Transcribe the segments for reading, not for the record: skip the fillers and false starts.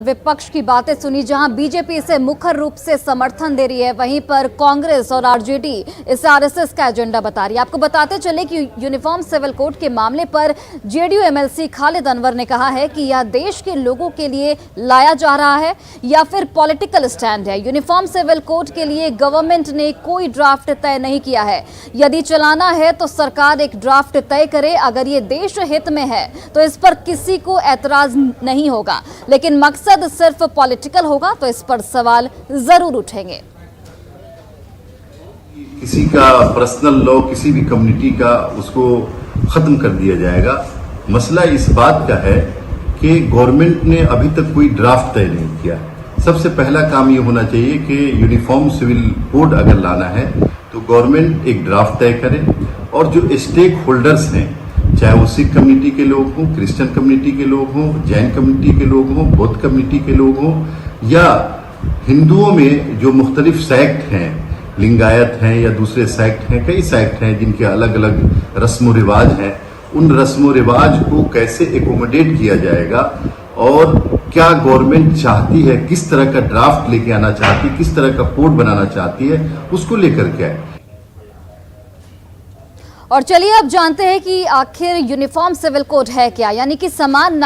विपक्ष की बातें सुनी, जहां बीजेपी इसे मुखर रूप से समर्थन दे रही है, वहीं पर कांग्रेस और आरजेडी इसे आरएसएस का एजेंडा बता रही है। आपको बताते चले कि यूनिफॉर्म सिविल कोड के मामले पर जेडीयू एमएलसी खालिद अनवर ने कहा है कि यह देश के लोगों के लिए लाया जा रहा है या फिर पॉलिटिकल स्टैंड है। यूनिफॉर्म सिविल कोड के लिए गवर्नमेंट ने कोई ड्राफ्ट तय नहीं किया है। यदि चलाना है तो सरकार एक ड्राफ्ट तय करे। अगर ये देश हित में है तो इस पर किसी को ऐतराज नहीं होगा, लेकिन मकसद सिर्फ पॉलिटिकल होगा तो इस पर सवाल जरूर उठेंगे। किसी का पर्सनल लॉ किसी भी कम्युनिटी का उसको खत्म कर दिया जाएगा। मसला इस बात का है कि गवर्नमेंट ने अभी तक कोई ड्राफ्ट तय नहीं किया। सबसे पहला काम ये होना चाहिए कि यूनिफॉर्म सिविल कोड अगर लाना है तो गवर्नमेंट एक ड्राफ्ट तय करे और जो स्टेक होल्डर्स हैं, चाहे वो सिख कम्युनिटी के लोग हों, क्रिश्चियन कम्युनिटी के लोग हों, जैन कम्युनिटी के लोग हों, बौद्ध कम्युनिटी के लोग हों, या हिंदुओं में जो मुख्तलिफ सेक्ट हैं, लिंगायत हैं या दूसरे सेक्ट हैं, कई सेक्ट हैं जिनके अलग अलग रस्म रिवाज हैं, उन रस्म रिवाज को कैसे एकोमोडेट किया जाएगा और क्या गवर्नमेंट चाहती है, किस तरह का ड्राफ्ट लेके आना चाहती है, किस तरह का कोड बनाना चाहती है, उसको लेकर के आए। और चलिए अब जानते हैं कि आखिर यूनिफॉर्म सिविल कोड है क्या, यानी कि समान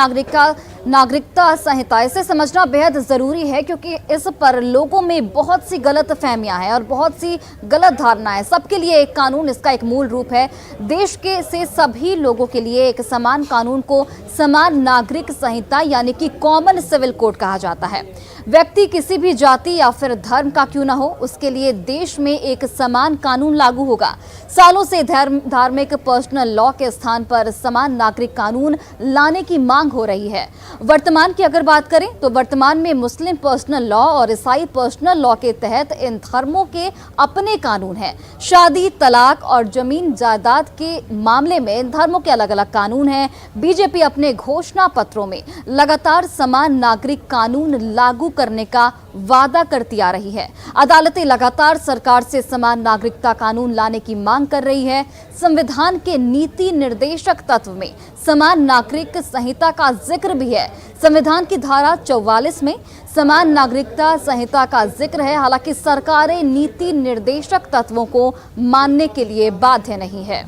नागरिकता संहिता। इसे समझना बेहद ज़रूरी है क्योंकि इस पर लोगों में बहुत सी गलत फहमियाँ हैं और बहुत सी गलत धारणाएं। सबके लिए एक कानून इसका एक मूल रूप है। देश के से सभी लोगों के लिए एक समान कानून को समान नागरिक संहिता यानी कि कॉमन सिविल कोड कहा जाता है। व्यक्ति किसी भी जाति या फिर धर्म का क्यों ना हो, उसके लिए देश में एक समान कानून लागू होगा। सालों से धार्मिक पर्सनल लॉ के स्थान पर समान नागरिक कानून लाने की मांग हो रही है। वर्तमान की अगर बात करें तो वर्तमान में मुस्लिम पर्सनल लॉ और ईसाई पर्सनल लॉ के तहत इन धर्मों के अपने कानून हैं। शादी, तलाक और जमीन जायदाद के मामले में इन धर्मों के अलग अलग कानून हैं। बीजेपी अपने घोषणा पत्रों में लगातार समान नागरिक कानून लागू करने का वादा करती आ रही है। अदालतें लगातार सरकार से समान नागरिकता कानून लाने की मांग कर रही है। संविधान के नीति निर्देशक तत्व में समान नागरिक संहिता का जिक्र भी है। संविधान की धारा 44 में समान नागरिकता संहिता का जिक्र है। हालांकि सरकारें नीति निर्देशक तत्वों को मानने के लिए बाध्य नहीं है।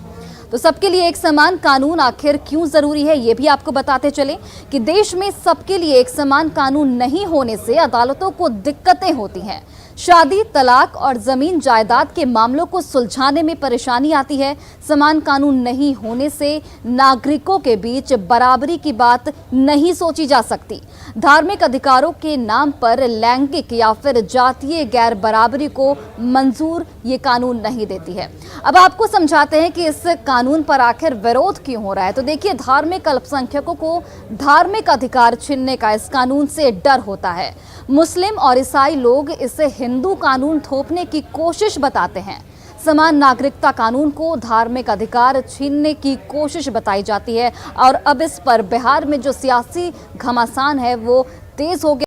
तो सबके लिए एक समान कानून आखिर क्यों जरूरी है, ये भी आपको बताते चले कि देश में सबके लिए एक समान कानून नहीं होने से अदालतों को दिक्कतें होती हैं। शादी, तलाक और जमीन जायदाद के मामलों को सुलझाने में परेशानी आती है। समान कानून नहीं होने से नागरिकों के बीच बराबरी की बात नहीं सोची जा सकती। धार्मिक अधिकारों के नाम पर लैंगिक या फिर जातीय गैर बराबरी को मंजूर ये कानून नहीं देती है। अब आपको समझाते हैं कि इस कानून पर आखिर विरोध क्यों हो रहा है। तो देखिए, धार्मिक अल्पसंख्यकों को धार्मिक अधिकार छीनने का इस कानून से डर होता है। मुस्लिम और ईसाई लोग इसे हिंदू कानून थोपने की कोशिश बताते हैं। समान नागरिकता कानून को धार्मिक अधिकार छीनने की कोशिश बताई जाती है और अब इस पर बिहार में जो सियासी घमासान है वो तेज हो गया।